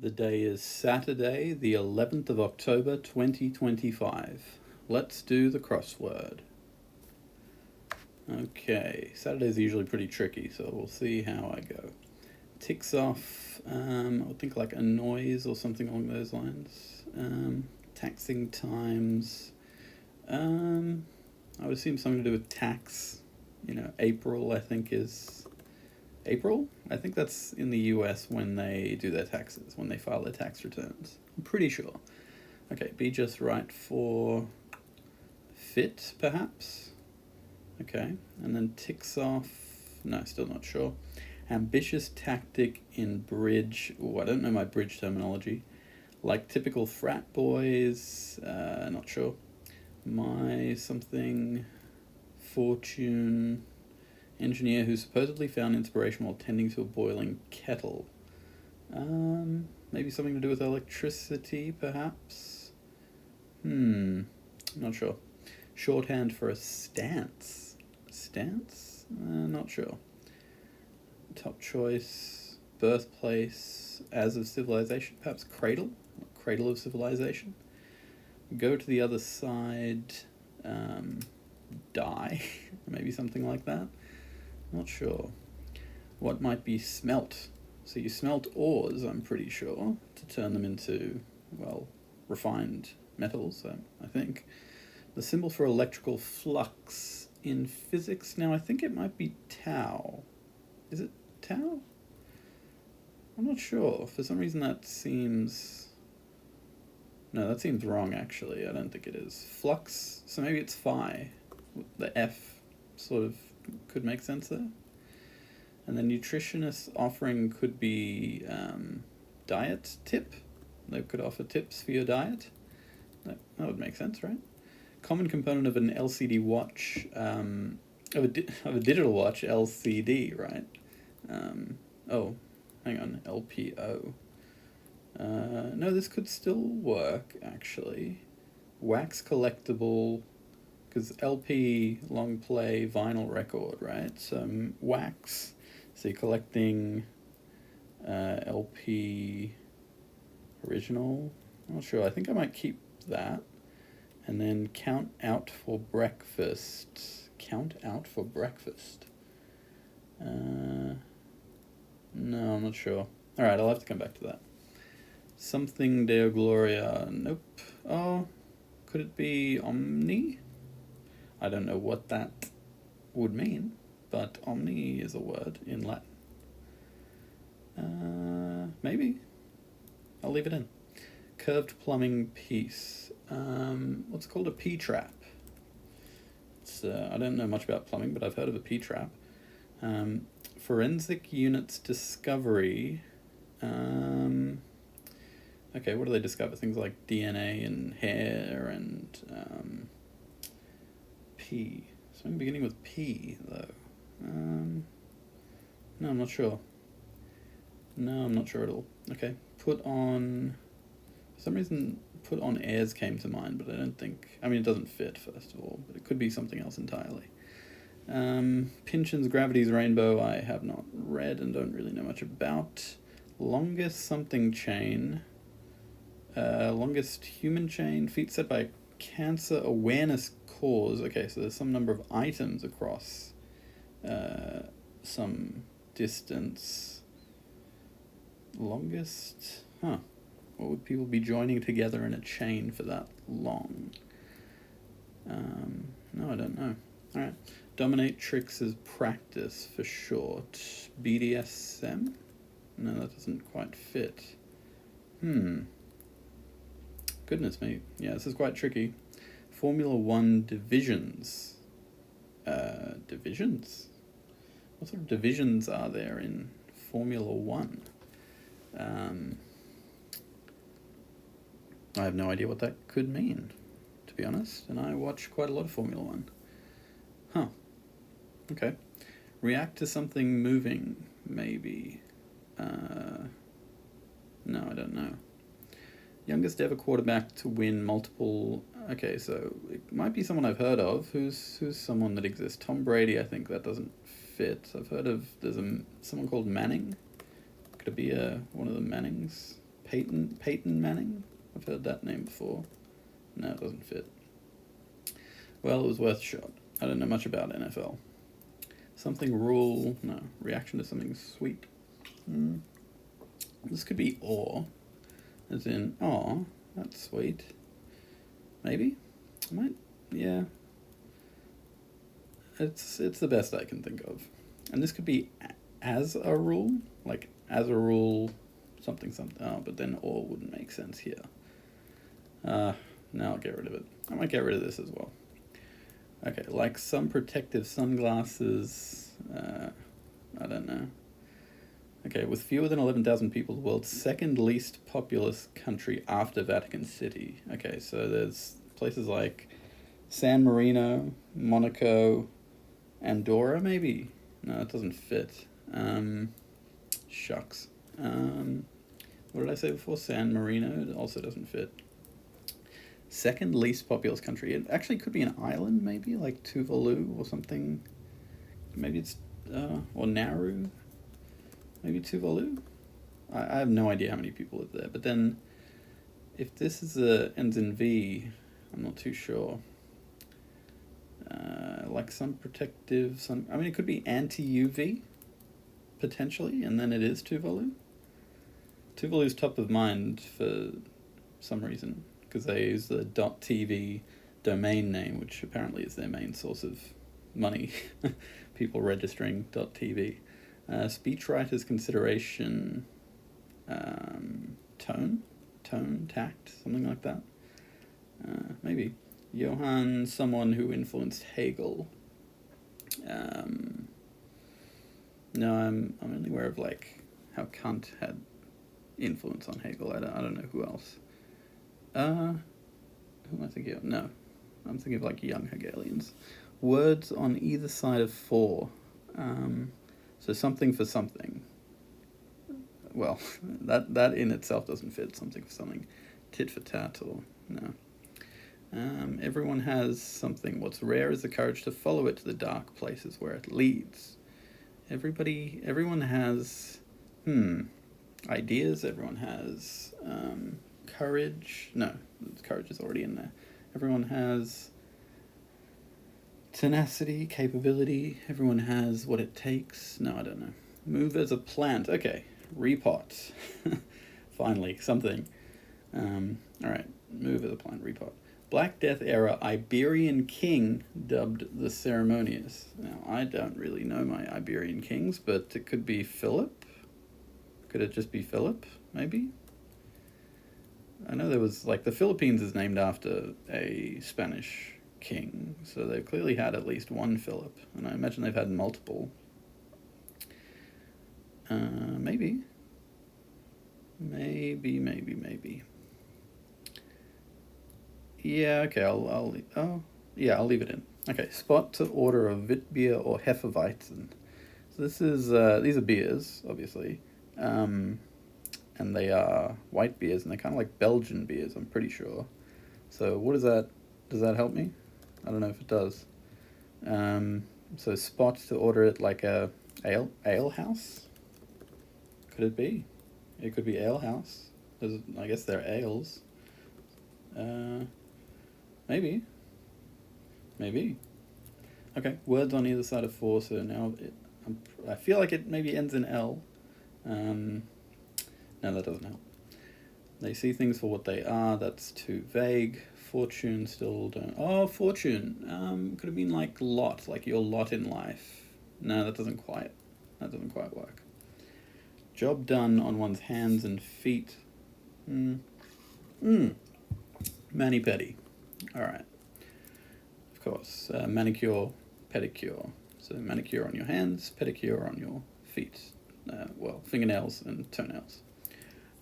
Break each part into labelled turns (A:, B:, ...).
A: The day is Saturday, the 11th of October 2025. Let's do the crossword. Okay, Saturdays are usually pretty tricky, so we'll see how I go. Ticks off, I would think like a noise or something along those lines. Taxing times. I would assume something to do with tax. April, I think, is... April? I think that's in the US when they do their taxes, when they file their tax returns. I'm pretty sure. Okay, be just right for fit, perhaps? Okay, and then ticks off... No, still not sure. Ambitious tactic in bridge. Oh, I don't know my bridge terminology. Like typical frat boys, not sure. My something... Fortune... Engineer who supposedly found inspiration while tending to a boiling kettle. Maybe something to do with electricity, perhaps? Not sure. Shorthand for a stance. Stance? Not sure. Top choice. Birthplace. As of civilization. Perhaps cradle? Cradle of civilization. Go to the other side. Die. Maybe something like that. Not sure. What might be smelt? So you smelt ores, I'm pretty sure, to turn them into, well, refined metals, I think. The symbol for electrical flux in physics. Now, I think it might be tau. Is it tau? I'm not sure. For some reason that seems... No, that seems wrong, actually. I don't think it is. Flux, so maybe it's phi. The F sort of could make sense there. And the nutritionist offering could be diet tip. They could offer tips for your diet. That would make sense, right? Common component of an LCD watch, of a digital watch, LCD, right? Oh, hang on, LPO. No, this could still work, actually. Wax collectible... Because LP, long play, vinyl record, right? So wax, so you're collecting LP original. I'm not sure. I think I might keep that. And then count out for breakfast. Count out for breakfast. No, I'm not sure. Alright, I'll have to come back to that. Something Deo Gloria. Nope. Oh, could it be Omni? I don't know what that would mean, but omni is a word in Latin. Maybe. I'll leave it in. Curved plumbing piece. What's called a P-trap? It's, I don't know much about plumbing, but I've heard of a P-trap. Forensic units discovery. Okay, what do they discover? Things like DNA and hair and... P. Something beginning with P, though. No, I'm not sure. No, I'm not sure at all. Okay, put on... For some reason, put on airs came to mind, but I don't think... I mean, it doesn't fit, first of all, but it could be something else entirely. Pynchon's Gravity's Rainbow, I have not read and don't really know much about. Longest something chain. Longest human chain. Feet set by cancer awareness cause. Okay, so there's some number of items across some distance. Longest? Huh. What would people be joining together in a chain for that long? No, I don't know. Alright. Dominatrix is practice for short. BDSM? No, that doesn't quite fit. Goodness me. Yeah, this is quite tricky. Formula 1 divisions. Divisions? What sort of divisions are there in Formula 1? I have no idea what that could mean, to be honest, and I watch quite a lot of Formula 1. Huh. Okay. React to something moving, maybe. No, I don't know. Youngest ever quarterback to win multiple... Okay, so it might be someone I've heard of. Who's someone that exists? Tom Brady, I think that doesn't fit. I've heard of... There's someone called Manning. Could it be one of the Mannings? Peyton Manning? I've heard that name before. No, it doesn't fit. Well, it was worth a shot. I don't know much about NFL. Something rule, no. Reaction to something sweet. This could be awe, as in, oh, that's sweet. Maybe? I might, yeah. It's the best I can think of. And this could be as a rule, like as a rule, something. Oh, but then awe wouldn't make sense here. Now I'll get rid of it. I might get rid of this as well. Okay, like some protective sunglasses. I don't know. Okay, with fewer than 11,000 people, the world's second least populous country after Vatican City. Okay, so there's places like San Marino, Monaco, Andorra, maybe? No, it doesn't fit. Shucks. What did I say before? San Marino, it also doesn't fit. Second least populous country. It actually could be an island, maybe, like Tuvalu or something. Maybe it's, or Nauru. Maybe Tuvalu? I have no idea how many people live there. But then, if this is ends in V, I'm not too sure. Like some protective, I mean, it could be anti-UV, potentially, and then it is Tuvalu. Tuvalu's top of mind for some reason, because they use the .tv domain name, which apparently is their main source of money. People registering .tv. Speechwriter's consideration, tone, tact, something like that. Maybe. Johann, someone who influenced Hegel. No, I'm only aware of like how Kant had influence on Hegel. I don't know who else. Who am I thinking of? No, I'm thinking of like young Hegelians. Words on either side of 4. So something for something. Well, that in itself doesn't fit. Something for something. Tit for tat or no. Everyone has something. What's rare is the courage to follow it to the dark places where it leads. Everyone has, ideas. Everyone has courage. No, courage is already in there. Everyone has tenacity, capability. Everyone has what it takes. No, I don't know. Move as a plant. Okay, repot. Finally, something. All right, move as a plant, repot. Black Death era Iberian king dubbed the ceremonious. Now, I don't really know my Iberian kings, but it could be Philip. Could it just be Philip, maybe? I know there was, like, the Philippines is named after a Spanish king, so they've clearly had at least one Philip, and I imagine they've had multiple. Maybe. Yeah, okay, I'll leave it in. Okay, spot to order a Witbier or Hefeweizen. So this is, these are beers, obviously. And they are white beers, and they're kind of like Belgian beers, I'm pretty sure. So what is that? Does that help me? I don't know if it does. So spot to order it like a ale house? Could it be? It could be ale house. I guess they're ales. Maybe. Okay, words on either side of 4, so now I feel like it maybe ends in L. No, that doesn't help. They see things for what they are, that's too vague. Fortune still don't... Oh, fortune. Could have been like lot, like your lot in life. No, that doesn't quite work. Job done on one's hands and feet. Mani-pedi. Alright. Of course. Manicure, pedicure. So manicure on your hands, pedicure on your feet. Fingernails and toenails.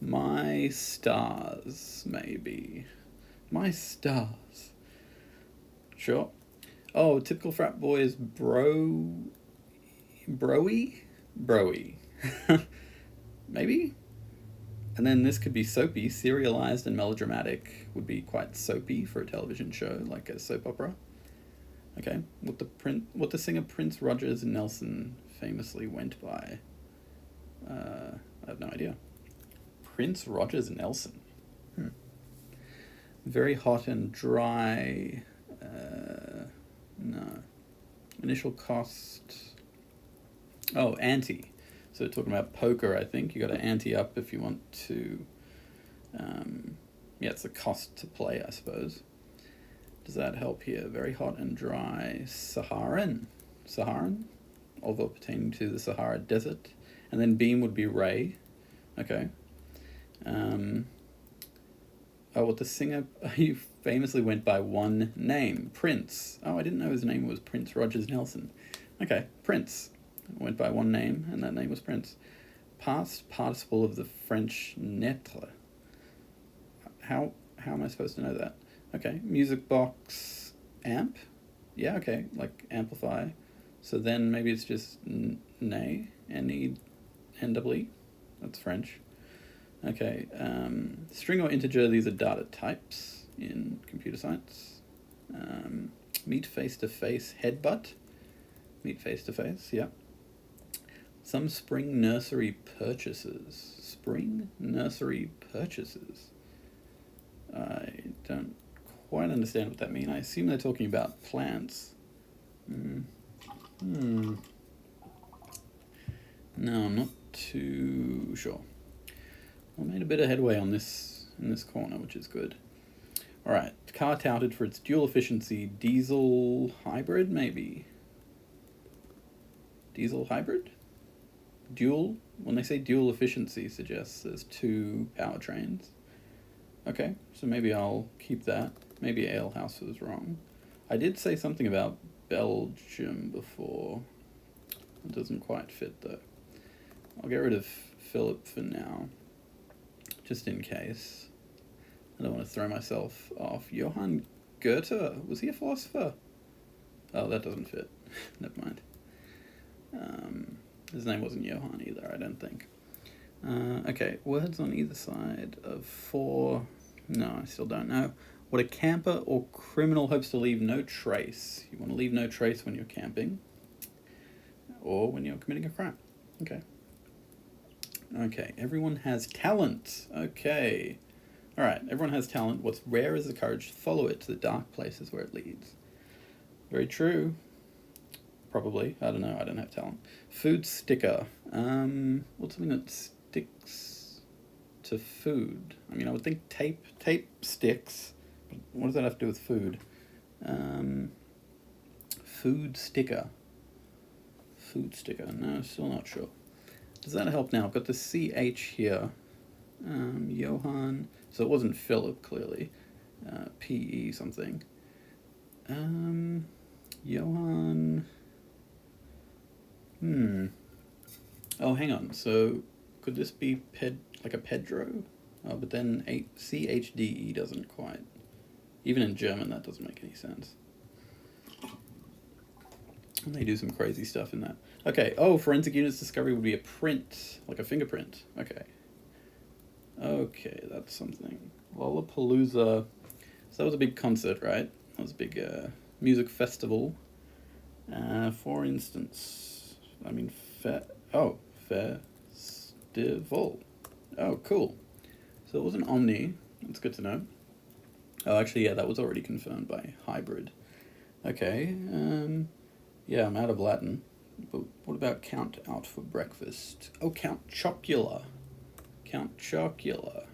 A: My stars, maybe. My stars. Sure. Oh, typical frat boys, broy? Broy. Maybe? And then this could be soapy, serialized and melodramatic. Would be quite soapy for a television show, like a soap opera. Okay, what the singer Prince Rogers Nelson famously went by. I have no idea. Prince Rogers Nelson. Very hot and dry. No. Initial cost. Oh, ante. So talking about poker, I think. You got to ante up if you want to. Yeah, it's the cost to play, I suppose. Does that help here? Very hot and dry. Saharan. Although pertaining to the Sahara Desert. And then beam would be Ray. Okay. What the singer, he famously went by one name, Prince. Oh, I didn't know his name was Prince Rogers Nelson. Okay, Prince. Went by one name, and that name was Prince. Past participle of the French naître. How am I supposed to know that? Okay, music box amp. Yeah, okay, like amplify. So then maybe it's just nay, N-E-N-E-E. That's French. Okay, string or integer, these are data types in computer science. Meet face-to-face, headbutt. Meet face-to-face, yeah. Some spring nursery purchases. Spring nursery purchases. I don't quite understand what that means. I assume they're talking about plants. No, I'm not too sure. I made a bit of headway on this in this corner, which is good. All right, car touted for its dual efficiency, diesel hybrid, maybe. Diesel hybrid? Dual? When they say dual efficiency, suggests there's two powertrains. Okay, so maybe I'll keep that. Maybe Alehouse was wrong. I did say something about Belgium before. It doesn't quite fit though. I'll get rid of Philip for now, just in case. I don't want to throw myself off. Johann Goethe, was he a philosopher? Oh, that doesn't fit. Never mind. His name wasn't Johann either, I don't think. Okay, words on either side of 4. No, I still don't know. What a camper or criminal hopes to leave no trace. You want to leave no trace when you're camping. Or when you're committing a crime. Okay. Okay, everyone has talent. Okay. Alright, everyone has talent. What's rare is the courage to follow it to the dark places where it leads. Very true. Probably. I don't know. I don't have talent. Food sticker. What's something that sticks to food? I mean, I would think tape. Tape sticks. But what does that have to do with food? Food sticker. Food sticker. No, still not sure. Does that help now? I've got the CH here. Johann. So it wasn't Philip, clearly. PE something. Johann. Oh, hang on. So could this be like a Pedro? Oh, but then CHDE doesn't quite. Even in German, that doesn't make any sense. And they do some crazy stuff in that. Okay. Oh, forensic units discovery would be a print, like a fingerprint. Okay. Okay, that's something. Lollapalooza. So that was a big concert, right? That was a big music festival. For instance, I mean, festival. Oh, cool. So it was an Omni. That's good to know. Oh, actually, yeah, that was already confirmed by hybrid. Okay. Yeah, I'm out of Latin. But what about count out for breakfast? Oh, Count Chocula. Count Chocula.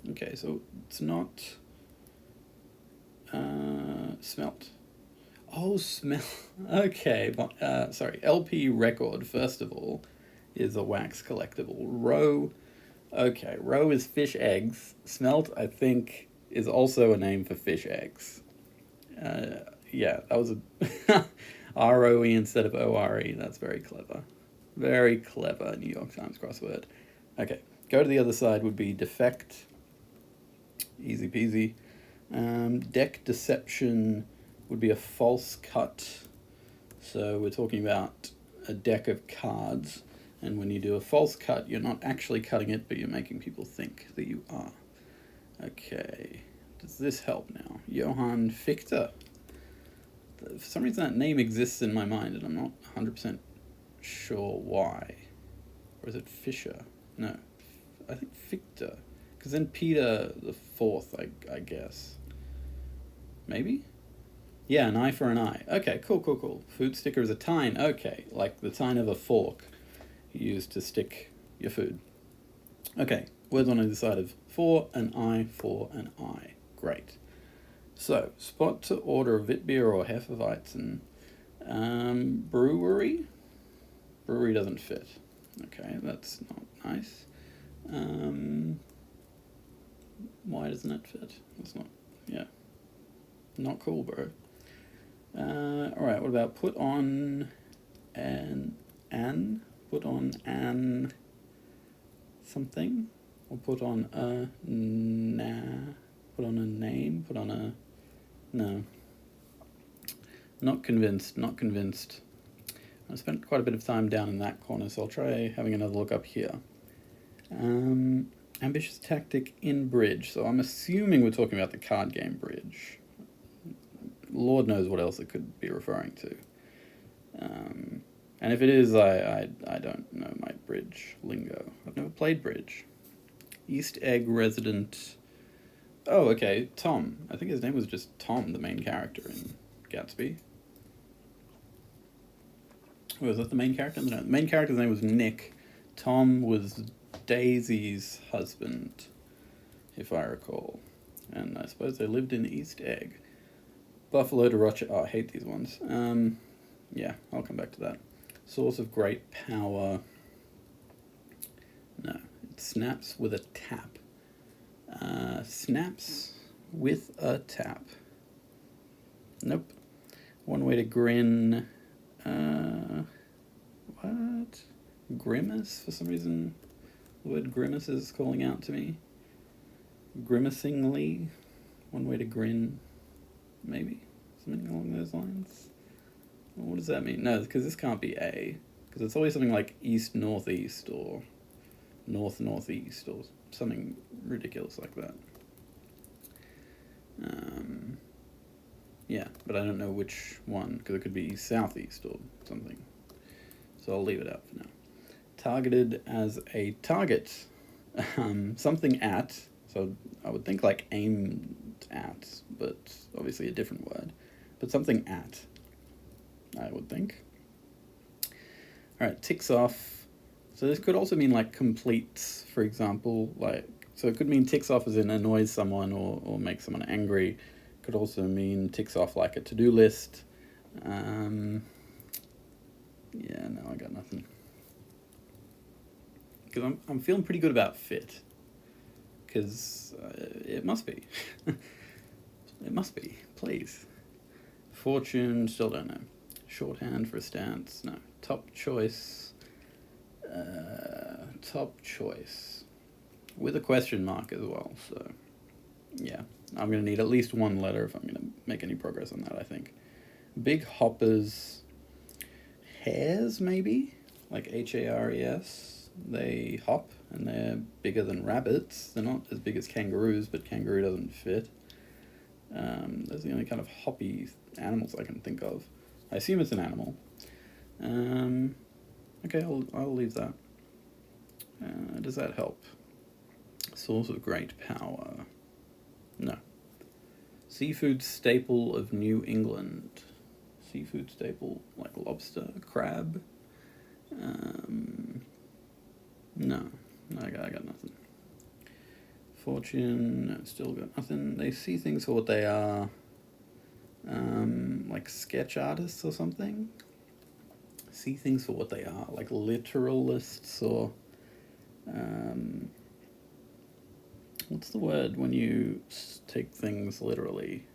A: Okay, so it's not smelt. Oh, smell. Okay, sorry. LP record, first of all, is a wax collectible. Roe. Okay, roe is fish eggs. Smelt, I think, is also a name for fish eggs. Yeah, that was a ROE instead of ORE. That's very clever. Very clever New York Times crossword. Okay, go to the other side would be defect. Easy peasy. Deck deception would be a false cut. So we're talking about a deck of cards, and when you do a false cut, you're not actually cutting it, but you're making people think that you are. Okay, does this help now? Johann Fichte. For some reason that name exists in my mind, and I'm not 100% sure why. Or is it Fischer? No. I think Victor. Because then Peter the fourth, I guess. Maybe? Yeah, an eye for an eye. Okay, cool. Food sticker is a tine. Okay, like the tine of a fork you use to stick your food. Okay, words on either side of for an eye, Great. So, spot to order a Witbier or Hefeweizen. Brewery? Brewery doesn't fit. Okay, that's not nice. Why doesn't it fit? That's not, yeah. Not cool, bro. Alright, what about put on put on an something? Or put on a put on a name? Put on a, no. Not convinced. I spent quite a bit of time down in that corner, so I'll try having another look up here. Ambitious tactic in bridge. So I'm assuming we're talking about the card game bridge. Lord knows what else it could be referring to. And if it is, I don't know my bridge lingo. I've never played bridge. East Egg resident. Oh, okay, Tom. I think his name was just Tom, the main character in Gatsby. Was that the main character? No, the main character's name was Nick. Tom was Daisy's husband, if I recall. And I suppose they lived in East Egg. Buffalo to Rochester. Oh, I hate these ones. Yeah, I'll come back to that. Source of great power. No, it snaps with a tap. Snaps with a tap. Nope. One way to grin. What? Grimace? For some reason, the word grimace is calling out to me. Grimacingly. One way to grin. Maybe? Something along those lines? Well, what does that mean? No, because this can't be A. Because it's always something like east-northeast or north-northeast or something ridiculous like that. Yeah, but I don't know which one, because it could be southeast or something. So I'll leave it out for now. Targeted as a target. Something at, so I would think like aimed at, but obviously a different word. But something at, I would think. Alright, ticks off. So this could also mean like completes, for example. Like, so it could mean ticks off as in annoys someone or makes someone angry. Could also mean ticks off like a to-do list. Yeah, no, I got nothing. Because I'm feeling pretty good about fit. Because it must be. It must be, please. Fortune, still don't know. Shorthand for a stance, no. Top choice. Top choice. With a question mark as well, so yeah. I'm going to need at least one letter if I'm going to make any progress on that, I think. Big hoppers. Hares, maybe? Like Hares. They hop, and they're bigger than rabbits. They're not as big as kangaroos, but kangaroo doesn't fit. Those are the only kind of hoppy animals I can think of. I assume it's an animal. Okay, I'll leave that. Does that help? Source of great power. No. Seafood staple of New England. Seafood staple, like lobster, crab. No, I got nothing. Fortune, no, still got nothing. They see things for what they are. Like sketch artists or something. See things for what they are, like literalists or what's the word when you take things literally?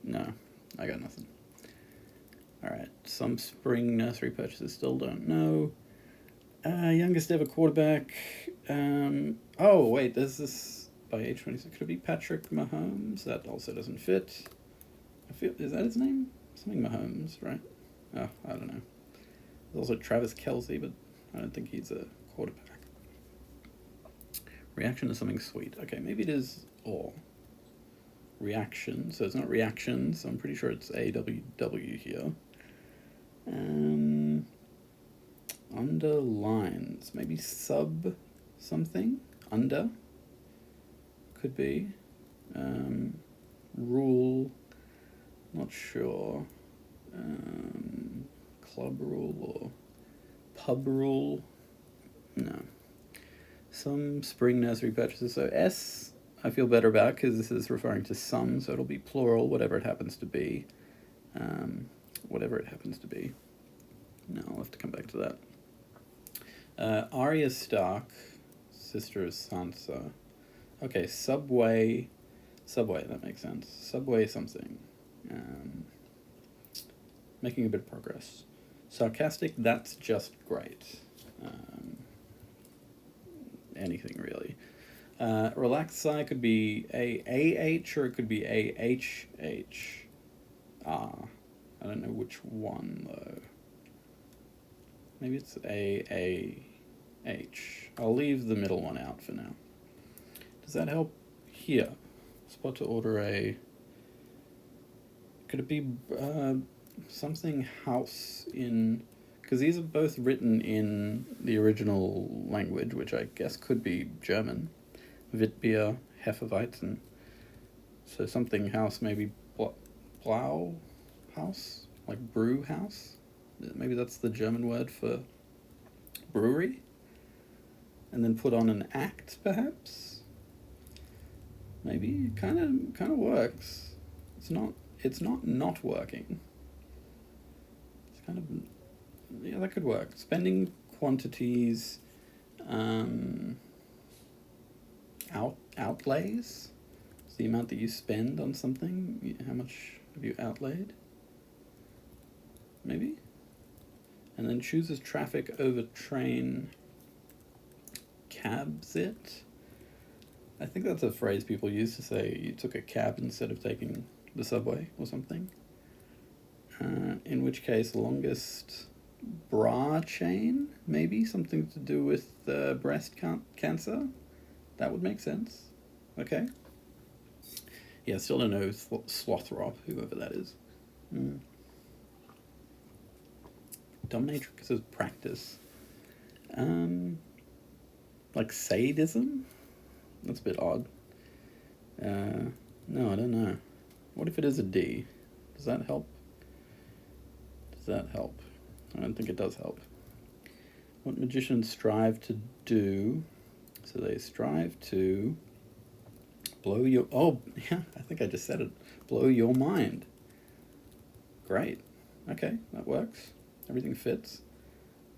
A: No, I got nothing. Alright, some spring nursery purchases, still don't know. Youngest ever quarterback. Oh, wait, there's this by age 26. Could it be Patrick Mahomes? That also doesn't fit. Is that his name? Something Mahomes, right? Oh, I don't know. There's also Travis Kelce, but I don't think he's a quarterback. Reaction to something sweet. Okay, maybe it is or. Reaction. So it's not reactions. So I'm pretty sure it's AWW here. Underlines. Maybe sub something? under could be. Rule, not sure. Club rule or pub rule, no. Some spring nursery purchases. So S I feel better about because this is referring to some, so it'll be plural, whatever it happens to be. Whatever it happens to be. No, I'll have to come back to that. Arya Stark, sister of Sansa. Okay, Subway, that makes sense. Subway something. Making a bit of progress. Sarcastic, that's just great. Anything really. Relaxed sigh could be A-A-H or it could be A-H-H. I don't know which one though. Maybe it's A-A-H. I'll leave the middle one out for now. Does that help? Here. Spot to order a... Could it be something house in... Because these are both written in the original language, which I guess could be German. Witbier, Hefeweizen. So something house, maybe Blau house? Like brew house? Maybe that's the German word for brewery? And then put on an act, perhaps? Maybe. Kind of works. It's not working. It's kind of... Yeah, that could work. Spending quantities, outlays. It's the amount that you spend on something. How much have you outlaid? Maybe. And then chooses traffic over train. Cabs it. I think that's a phrase people use to say you took a cab instead of taking the subway or something. In which case, longest bra chain, maybe something to do with breast cancer. That would make sense. Okay. Yeah, still don't know Slothrop, whoever that is. Dominatrix is practice. Like sadism? That's a bit odd. No, I don't know. What if it is a D? Does that help? I don't think it does help. What magicians strive to do? So they strive to blow your... Oh, yeah, I think I just said it. Blow your mind. Great. Okay, that works. Everything fits.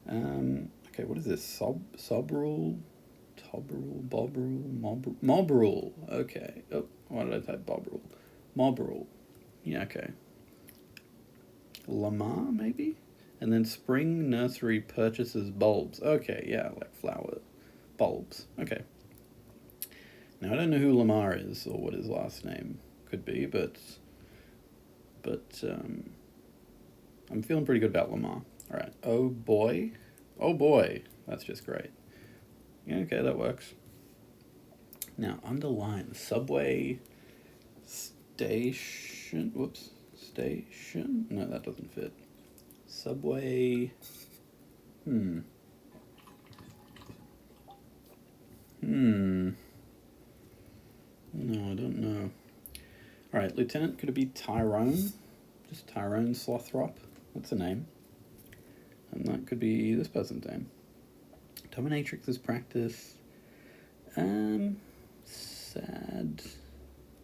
A: Okay, what is this? Sub rule? Tob rule? Bob rule? Mob rule. Okay. Oh, why did I type Bob rule? Mob rule. Yeah, okay. Lamar, maybe? And then spring nursery purchases bulbs. Okay, yeah, like flower bulbs. Okay. Now, I don't know who Lamar is or what his last name could be, but I'm feeling pretty good about Lamar. All right. Oh, boy. That's just great. Yeah, okay, that works. Now, underline. Subway station. Whoops. Station? No, that doesn't fit. Subway. No, I don't know. Alright, Lieutenant, could it be Tyrone? Just Tyrone Slothrop. That's a name. And that could be this person's name. Dominatrix's practice. Sad.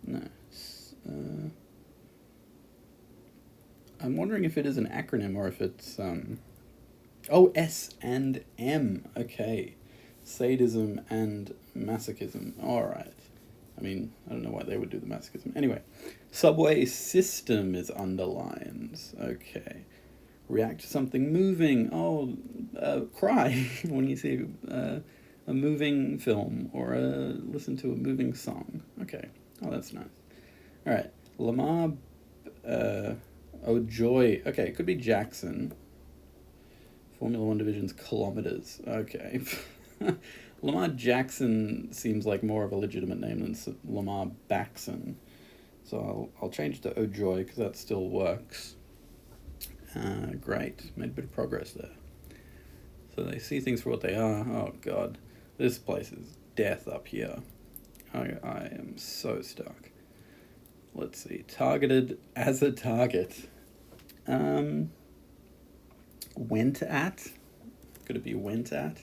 A: No. I'm wondering if it is an acronym or if it's, Oh, S and M. Okay. Sadism and masochism. Alright. I mean, I don't know why they would do the masochism. Anyway. Subway system is underlined. Okay. React to something moving. Oh, cry when you see a moving film or listen to a moving song. Okay. Oh, that's nice. Alright. Lamar... Oh, Joy. Okay, it could be Jackson. Formula One Division's kilometers. Okay. Lamar Jackson seems like more of a legitimate name than Lamar Baxon. So I'll change it to O'Joy because that still works. Great. Made a bit of progress there. So they see things for what they are. Oh, God. This place is death up here. I am so stuck. Let's see. Targeted as a target. Went at? Could it be went at?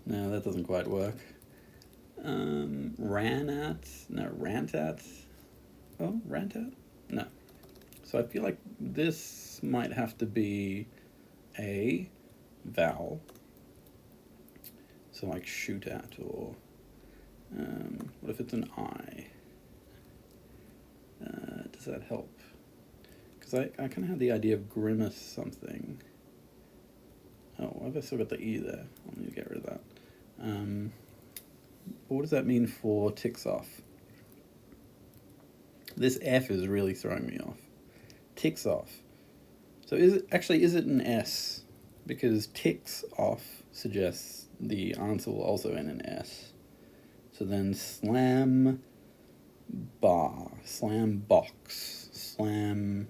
A: No, that doesn't quite work. Ran at? No, rant at? Oh, rant at? No. So I feel like this might have to be a vowel. So like shoot at, or what if it's an I? Does that help? Because I kind of had the idea of grimace something. Oh, I've still got the E there. I'll need to get rid of that. But what does that mean for ticks off? This F is really throwing me off. Ticks off. So is it an S? Because ticks off suggests the answer will also end in S. So then slam bar, slam box, slam...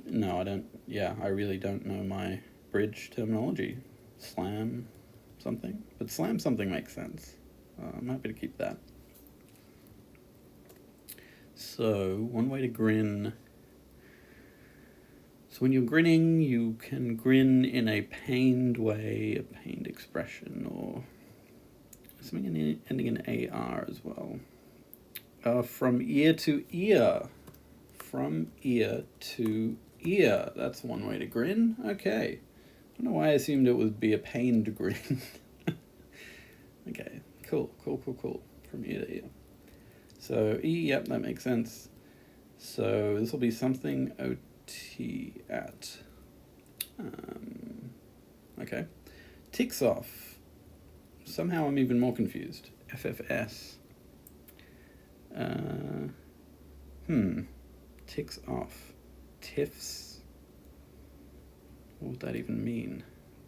A: No, I don't... Yeah, I really don't know my bridge terminology. Slam something? But slam something makes sense. I'm happy to keep that. So, one way to grin... So when you're grinning, you can grin in a pained way, a pained expression, or something ending in AR as well. From ear to ear. From ear to ear. That's one way to grin. Okay. I don't know why I assumed it would be a pained grin. Okay. Cool. From ear to ear. So E, yep, that makes sense. So this will be something OT at. Okay. Ticks off. Somehow I'm even more confused. FFS. Ticks off. Tiffs. What would that even mean?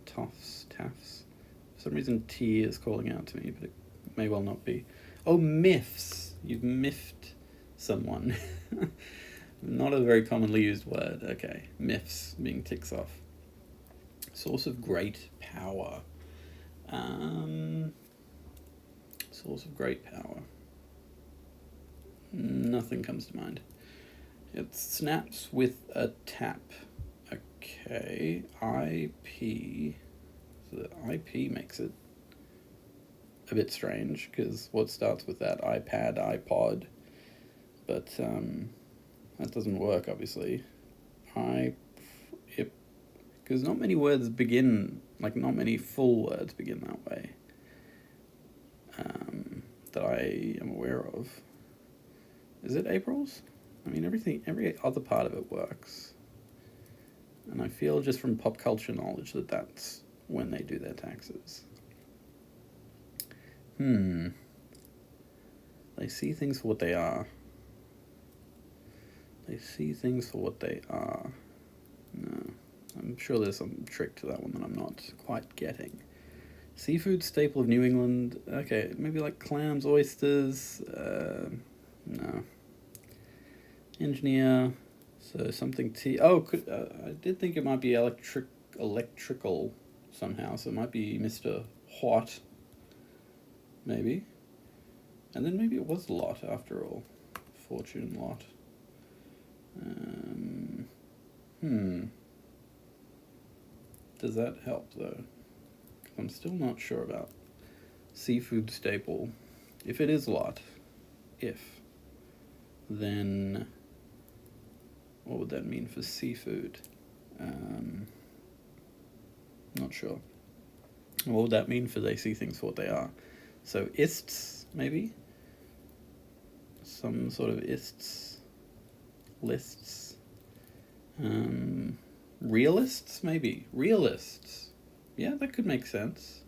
A: Toffs, taffs. For some reason T is calling out to me, but it may well not be. Oh, miffs. You've miffed someone. Not a very commonly used word. Okay. Miffs being ticks off. Source of great power. Source of great power. Nothing comes to mind. It snaps with a tap. Okay. IP. So the IP makes it a bit strange, because what starts with that? iPad, iPod. But that doesn't work, obviously. Because not many words begin, like not many full words begin that way. That I am aware of. Is it April's? I mean, every other part of it works. And I feel just from pop culture knowledge that that's when they do their taxes. They see things for what they are. They see things for what they are. No. I'm sure there's some trick to that one that I'm not quite getting. Seafood staple of New England. Okay, maybe like clams, oysters. No. Engineer. So something T. Oh, I did think it might be electrical somehow. So it might be Mr. Hot. Maybe. And then maybe it was lot after all. Fortune lot. Does that help though? I'm still not sure about seafood staple. If it is lot, then what would that mean for seafood? Not sure. What would that mean for they see things for what they are? So ists, maybe? Some sort of ists. Lists. Realists, maybe. Realists. Yeah, that could make sense.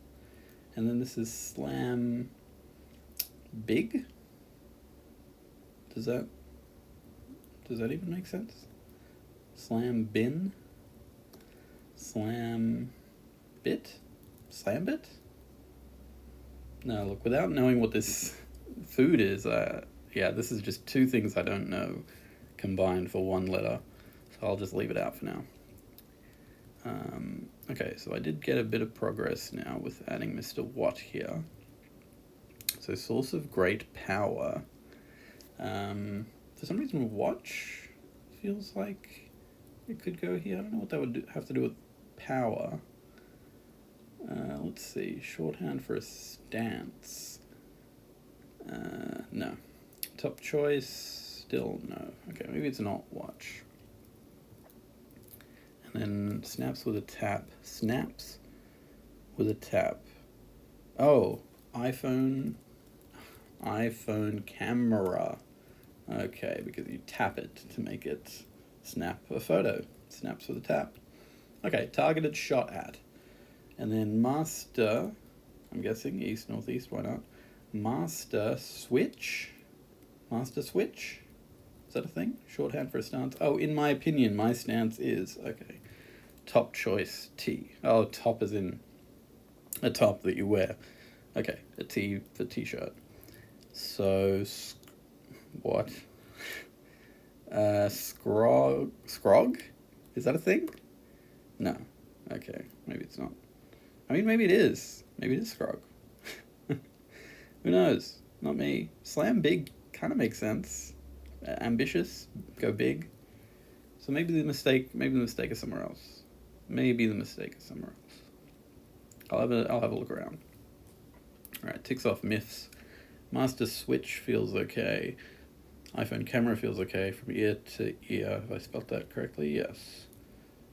A: And then this is slam big? Does that even make sense? Slam bin? Slam bit? Slam bit? No, look, without knowing what this food is, this is just two things I don't know combined for one letter. So I'll just leave it out for now. Okay, so I did get a bit of progress now with adding Mr. Watt here. So source of great power. For some reason, watch feels like it could go here. I don't know what that would have to do with power. Let's see. Shorthand for a stance. No. Top choice, still no. Okay, maybe it's not watch. And then snaps with a tap. Snaps with a tap. Oh, iPhone camera. Okay, because you tap it to make it snap a photo. Snaps with a tap. Okay, targeted shot at. And then master, I'm guessing east, northeast, why not? Master switch? Master switch? Is that a thing? Shorthand for a stance? Oh, in my opinion, my stance is, okay, top choice T. Oh, top as in a top that you wear. Okay, a T for t-shirt. So, what? Scrog? Is that a thing? No. Okay, maybe it's not. I mean, maybe it is. Maybe it is Scrog. Who knows? Not me. Slam big kind of makes sense. Ambitious, go big. So maybe the mistake is somewhere else. Maybe the mistake is somewhere else. I'll have a look around. All right, ticks off myths. Master switch feels okay. iPhone camera feels okay from ear to ear. Have I spelt that correctly? Yes.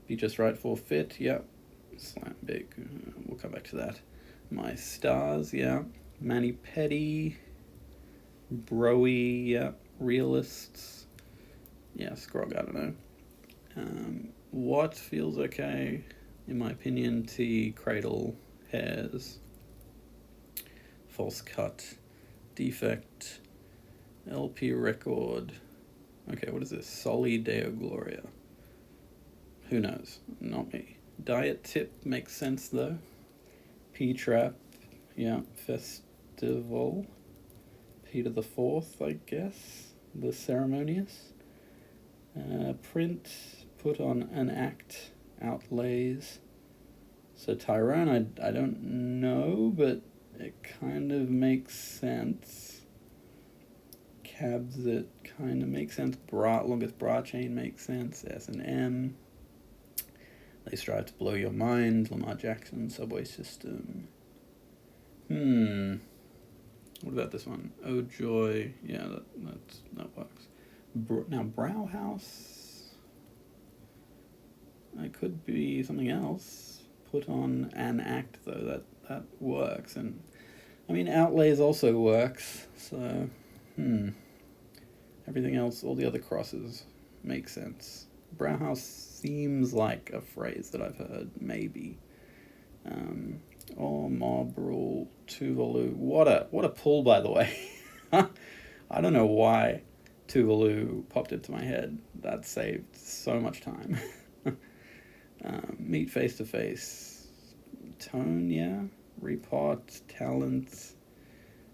A: Be just right for fit. Yep. Slam big. We'll come back to that. My stars. Yeah. Mani Petty. Broy. Yeah. Realists. Yeah. Scrog. I don't know. What feels okay? In my opinion, T. Cradle. Hairs. False cut. Defect. LP record. Okay, what is this? Soli Deo Gloria. Who knows? Not me. Diet tip makes sense though. P-trap. Yeah. Festival. Peter the Fourth, I guess. The ceremonious. Print. Put on an act. Outlays. So Tyrone, I don't know, but it kind of makes sense. Cabs that kind of make sense. Longest bra chain makes sense. S&M. They strive to blow your mind. Lamar Jackson, Subway System. What about this one? Oh Joy. Yeah, that works. Now Brow House. It could be something else. Put on an act though. That works. And I mean, Outlays also works. So everything else, all the other crosses make sense. Browhouse seems like a phrase that I've heard, maybe. Or Mob Rule, Tuvalu. What a pull, by the way. I don't know why Tuvalu popped into my head. That saved so much time. Meet face to face. Tone, yeah. Repot, talent.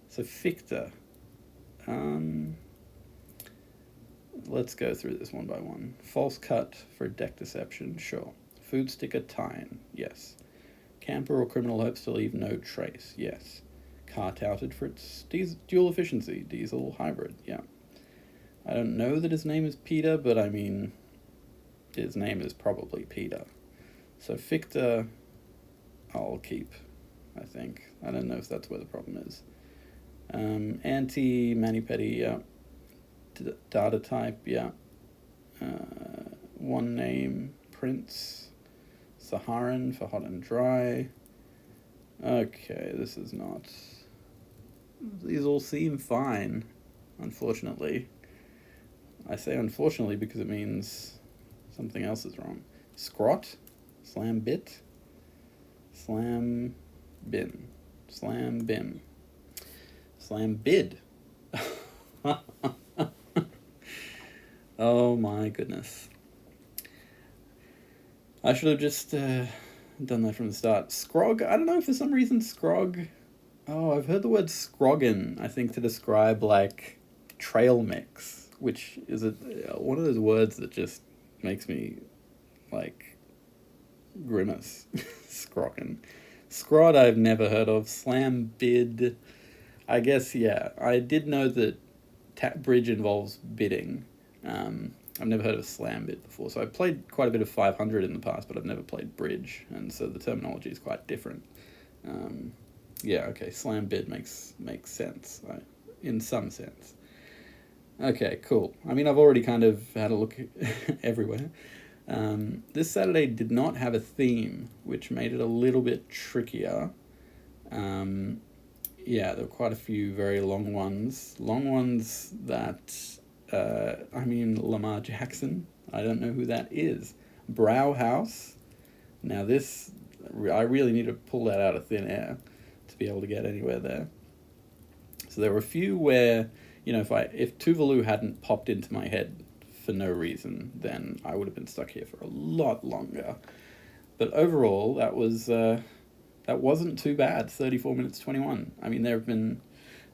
A: So Fichte. Let's go through this one by one. False cut for deck deception, sure. Food sticker tine, yes. Camper or criminal hopes to leave no trace, yes. Car touted for its dual efficiency, diesel hybrid, yeah. I don't know that his name is Peter, but I mean, his name is probably Peter. So Fichte, I'll keep, I think. I don't know if that's where the problem is. Mani Petty, yeah. Data type, yeah. One name, Prince. Saharan for hot and dry. Okay, this is not... These all seem fine, unfortunately. I say unfortunately because it means something else is wrong. Scrot, slam bit, slam bin, slam bim, slam bid. Oh my goodness. I should have just done that from the start. Scrog, I don't know, for some reason Scrog... Oh, I've heard the word scroggin, I think, to describe, like, trail mix, which is one of those words that just makes me, like, Grimace. Scrocken. Scrod I've never heard of. Slam bid. I guess, yeah. I did know that bridge involves bidding. I've never heard of slam bid before. So I've played quite a bit of 500 in the past, but I've never played bridge. And so the terminology is quite different. Yeah, okay. Slam bid makes sense. In some sense. Okay, cool. I mean, I've already kind of had a look everywhere. This Saturday did not have a theme, which made it a little bit trickier. Yeah, there were quite a few very long ones. Long ones that, Lamar Jackson. I don't know who that is. Brow House. Now this, I really need to pull that out of thin air to be able to get anywhere there. So there were a few where, if Tuvalu hadn't popped into my head for no reason, then I would have been stuck here for a lot longer. But overall, that wasn't too bad. 34 minutes 21. I mean, there have been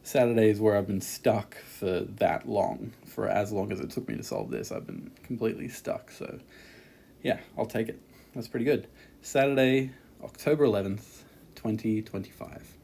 A: Saturdays where I've been stuck for that long. For as long as it took me to solve this, I've been completely stuck. So, yeah, I'll take it. That's pretty good. Saturday, October 11th, 2025.